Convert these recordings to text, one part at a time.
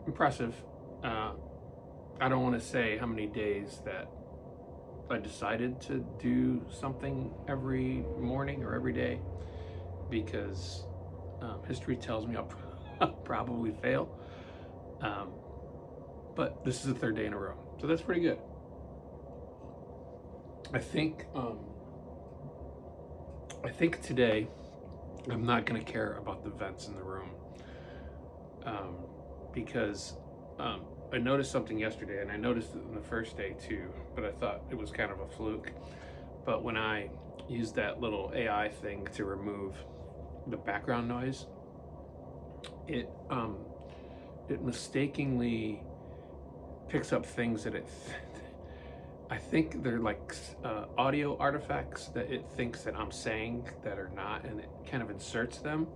impressive. I don't want to say how many days that I decided to do something every morning or every day, because history tells me I'll probably fail. Um, but this is the third day in a row, so that's pretty good. I think today I'm not going to care about the vents in the room, because I noticed something yesterday, and I noticed it in the first day too, but I thought it was kind of a fluke. But when I used that little AI thing to remove the background noise, it mistakenly picks up things that I think they're like audio artifacts that it thinks that I'm saying that are not, and it kind of inserts them.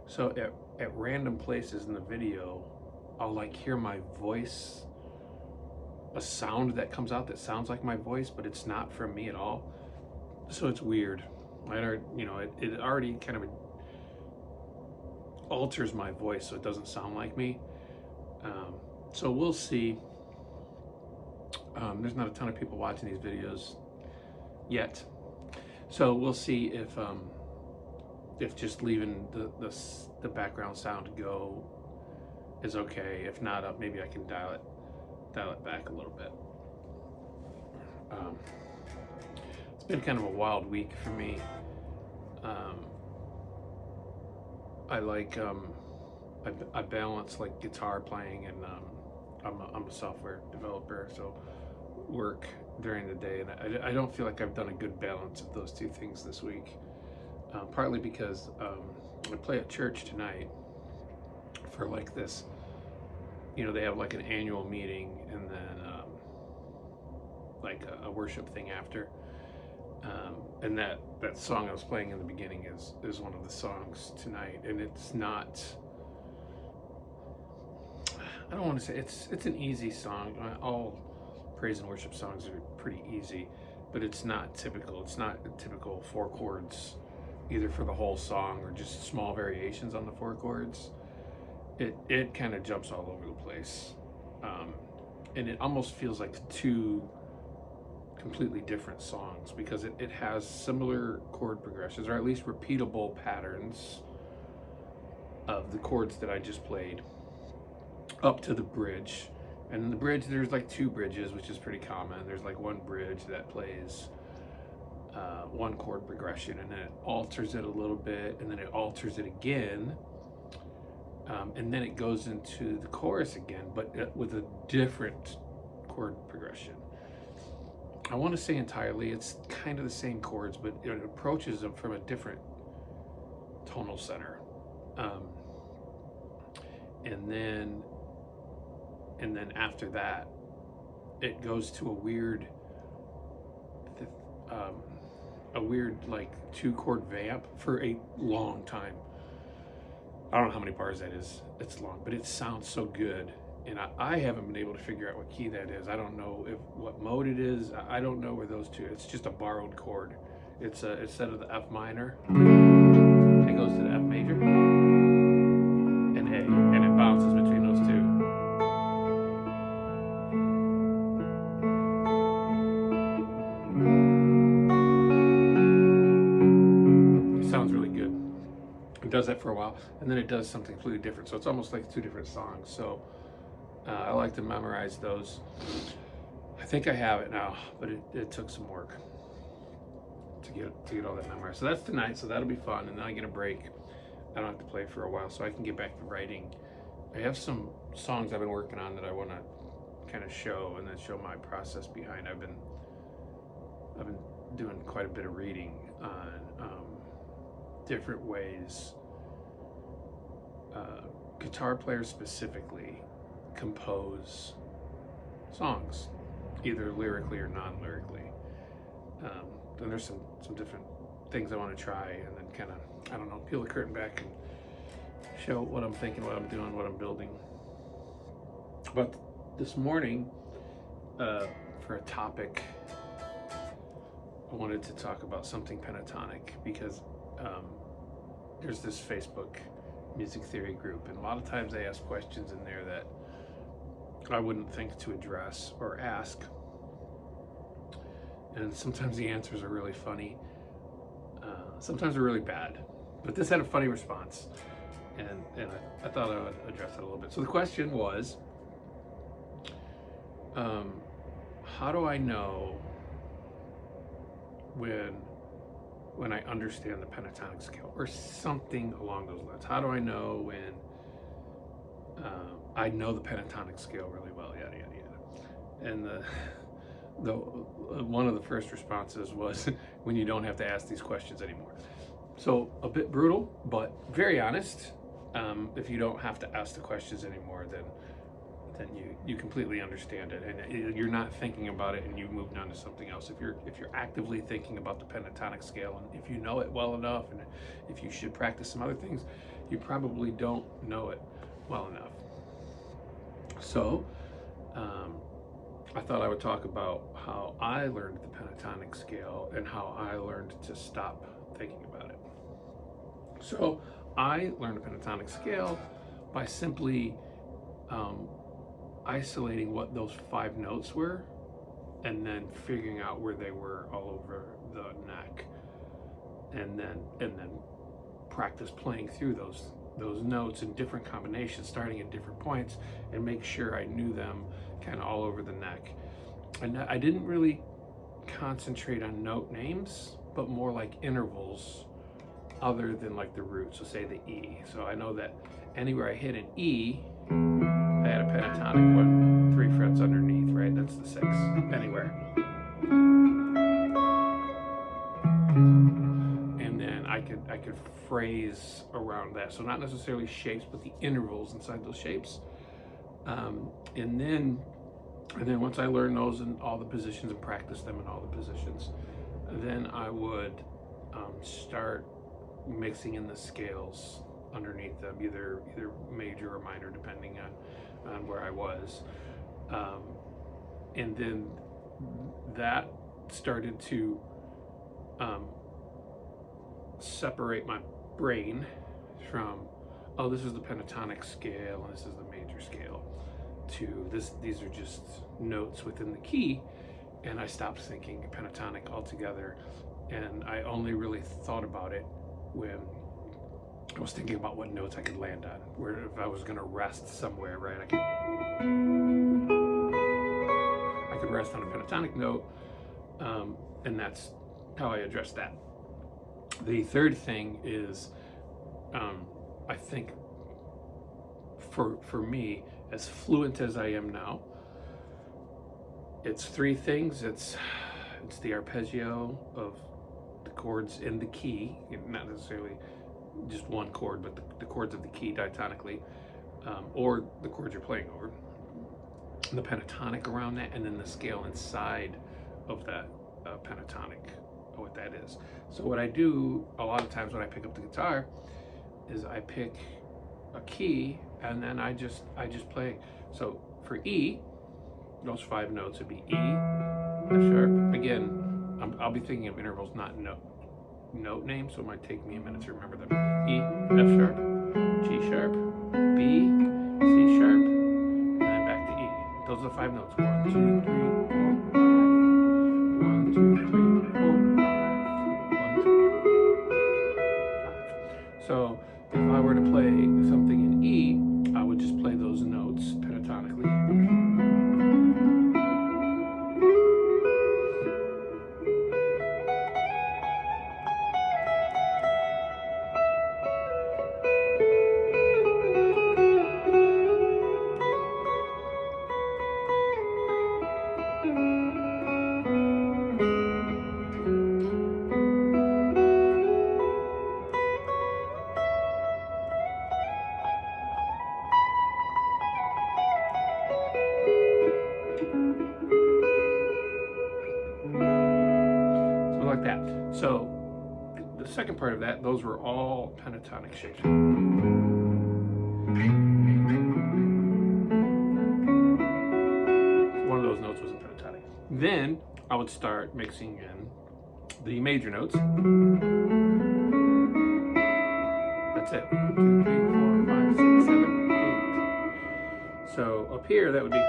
So at random places in the video, I'll like hear my voice, a sound that comes out that sounds like my voice, but it's not from me at all. So it's weird. It already kind of alters my voice so it doesn't sound like me. So we'll see. There's not a ton of people watching these videos yet, so we'll see if just leaving the background sound go is okay. If not, maybe I can dial it back a little bit. It's been kind of a wild week for me. I balance like guitar playing, and I'm a software developer, so work during the day, and I don't feel like I've done a good balance of those two things this week. Partly because I play at church tonight for like this, they have like an annual meeting, and then like a worship thing after. And that song I was playing in the beginning is one of the songs tonight, and it's not. I don't want to say it's an easy song. All praise and worship songs are pretty easy, but it's not typical. It's not a typical 4 chords, either for the whole song or just small variations on the 4 chords. It kind of jumps all over the place, and it almost feels like 2 completely different songs, because it has similar chord progressions, or at least repeatable patterns of the chords that I just played up to the bridge. And in the bridge, there's like 2 bridges, which is pretty common. There's like one bridge that plays 1 chord progression, and then it alters it a little bit, and then it alters it again, and then it goes into the chorus again, but with a different chord progression. I want to say entirely it's kind of the same chords, but it approaches them from a different tonal center. And then after that, it goes to a weird like 2 chord vamp for a long time. I don't know how many bars that is. It's long, but it sounds so good. And I haven't been able to figure out what key that is. I don't know what mode it is. I don't know where those 2. It's just a borrowed chord. It's instead of the F minor, it goes to the F major and A, and it bounces between those 2. It sounds really good. It does that for a while, and then it does something completely different. So it's almost like 2 different songs. So I like to memorize those. I think I have it now, but it took some work to get all that memorized. So that's tonight, so that'll be fun, and then I get a break. I don't have to play for a while, so I can get back to writing. I have some songs I've been working on that I want to kind of show, and then show my process behind. I've been doing quite a bit of reading on different ways guitar players specifically compose songs, either lyrically or non-lyrically. Then there's some different things I want to try, and then kind of, I don't know, peel the curtain back and show what I'm thinking, what I'm doing, what I'm building. But this morning, for a topic, I wanted to talk about something pentatonic, because there's this Facebook music theory group, and a lot of times they ask questions in there that I wouldn't think to address or ask. And sometimes the answers are really funny. Sometimes they're really bad. But this had a funny response. And I thought I would address it a little bit. So the question was, how do I know when I understand the pentatonic scale, or something along those lines? How do I know when I know the pentatonic scale really well? Yada yada yada. And the one of the first responses was when you don't have to ask these questions anymore. So a bit brutal, but very honest. If you don't have to ask the questions anymore, then you completely understand it, and you're not thinking about it, and you've moved on to something else. If you're actively thinking about the pentatonic scale, and if you know it well enough, and if you should practice some other things, you probably don't know it well enough. So I thought I would talk about how I learned the pentatonic scale and how I learned to stop thinking about it. So I learned the pentatonic scale by simply isolating what those 5 notes were, and then figuring out where they were all over the neck, and then practice playing through those notes in different combinations, starting at different points, and make sure I knew them kind of all over the neck. And I didn't really concentrate on note names, but more like intervals other than like the root. So say the E. So I know that anywhere I hit an E, I had a pentatonic one, 3 frets underneath, right? That's the 6, anywhere. And then I could phrase around that. So not necessarily shapes, but the intervals inside those shapes. And then once I learned those in all the positions and practiced them in all the positions, then I would start mixing in the scales underneath them, either major or minor, depending on where I was. And then that started to separate my brain from, oh, this is the pentatonic scale and this is the major scale, to these are just notes within the key. And I stopped thinking pentatonic altogether, and I only really thought about it when I was thinking about what notes I could land on, where if I was going to rest somewhere, right, I could rest on a pentatonic note, and that's how I addressed that. The third thing is, I think for me, as fluent as I am now, it's 3 things. It's the arpeggio of the chords in the key, not necessarily just one chord, but the chords of the key diatonically, or the chords you're playing over, the pentatonic around that, and then the scale inside of that pentatonic, what that is. So what I do a lot of times when I pick up the guitar is I pick a key, and then I just play. So for E, those 5 notes would be E, F sharp. Again, I'll be thinking of intervals, not note names, so it might take me a minute to remember them. E, F sharp, G sharp, B, C sharp, and then back to E. Those are the 5 notes. 1, 2, 3, 4, 5. 1, 2, 3, 4, 5. 1, 2, 5. So if I were to play something in E, I would just play those notes pentatonically. Like that. So the second part of that, those were all pentatonic shapes. One of those notes was a pentatonic. Then I would start mixing in the major notes. That's it. 1, 2, 3, 4, 5, 6, 7, 8. So up here, that would be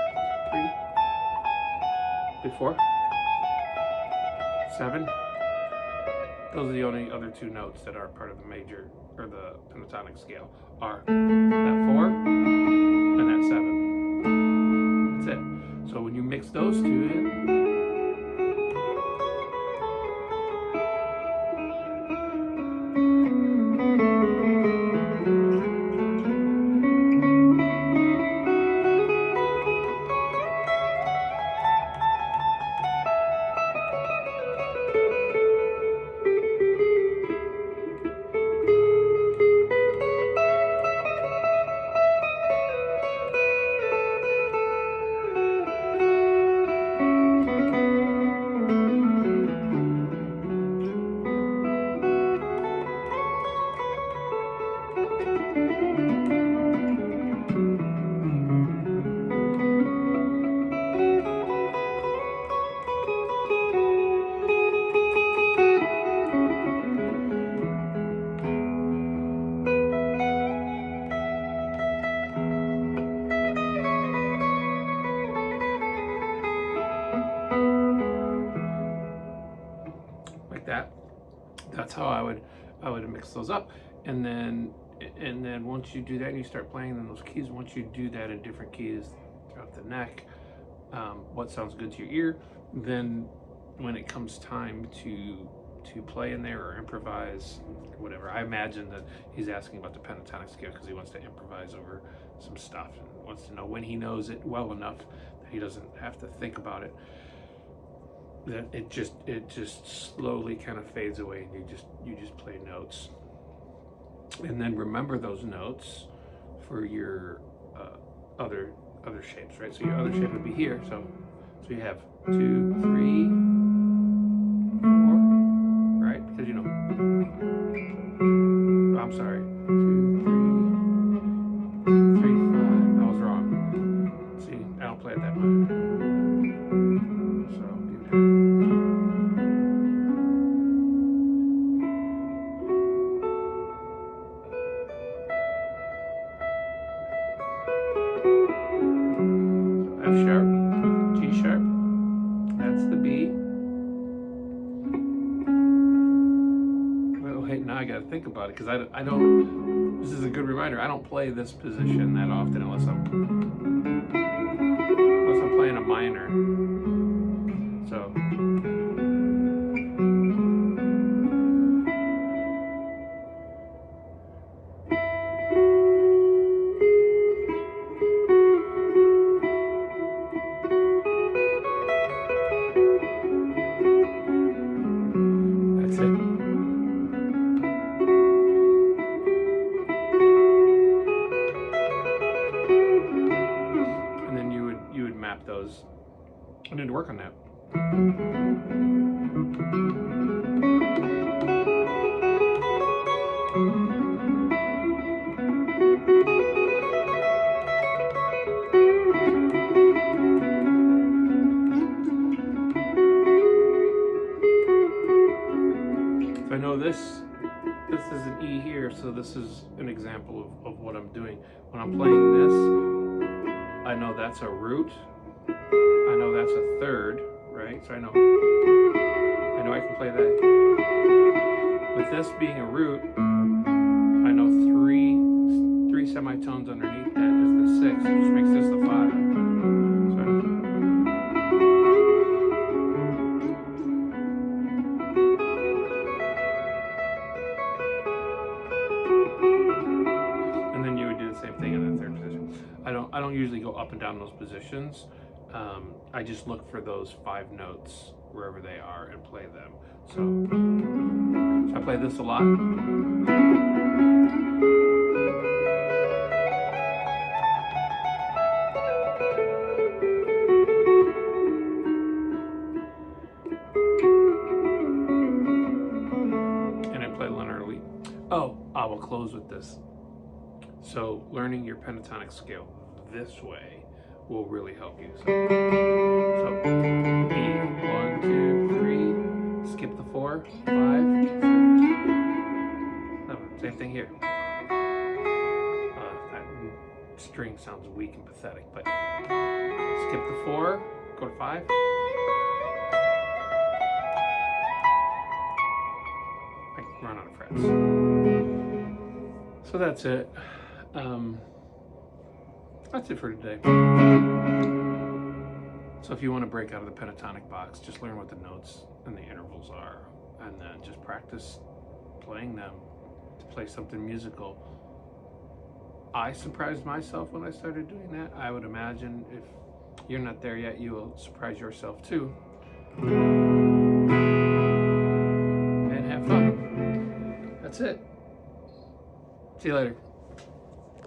3, 4, 7. Those are the only other 2 notes that are part of the major or the pentatonic scale. Are that 4 and that 7. That's it. So when you mix those 2 in, like that. That's how I would mix those up, and then once you do that and you start playing in those keys, once you do that in different keys throughout the neck, what sounds good to your ear, then when it comes time to play in there or improvise, whatever. I imagine that he's asking about the pentatonic scale because he wants to improvise over some stuff and wants to know when he knows it well enough that he doesn't have to think about it. That it just slowly kind of fades away, and you just play notes, and then remember those notes for your other shapes, right? So your other shape would be here. So you have 2, 3, 4, right? Because you know, I'm sorry, 2, 3, 3, 5. I was wrong. See, I don't play it that way. So do that. F sharp, G sharp, that's the B. Well, hey, now I gotta think about it because I don't, this is a good reminder, I don't play this position that often unless I'm playing a minor. So. That's it. And then you would map those. I need to work on that. I know this is an E here, so this is an example of what I'm doing. When I'm playing this, I know that's a root, I know that's a third, right? So I know I can play that. With this being a root, I know three semitones underneath that is the 6, which makes this the 5. And then you would do the same thing in the 3rd position. I don't usually go up and down those positions. I just look for those 5 notes wherever they are and play them. So I play this a lot. And I play linearly. Oh, I will close with this. So learning your pentatonic scale this way will really help you. So E, 1, 2, 3, skip the 4, 5, 6, 7. Same thing here. string sounds weak and pathetic. But skip the 4, go to 5. I run out of frets. So that's it. That's it for today. So if you want to break out of the pentatonic box, just learn what the notes and the intervals are, and then just practice playing them to play something musical. I surprised myself when I started doing that. I would imagine if you're not there yet, you will surprise yourself too. And have fun. That's it. See you later.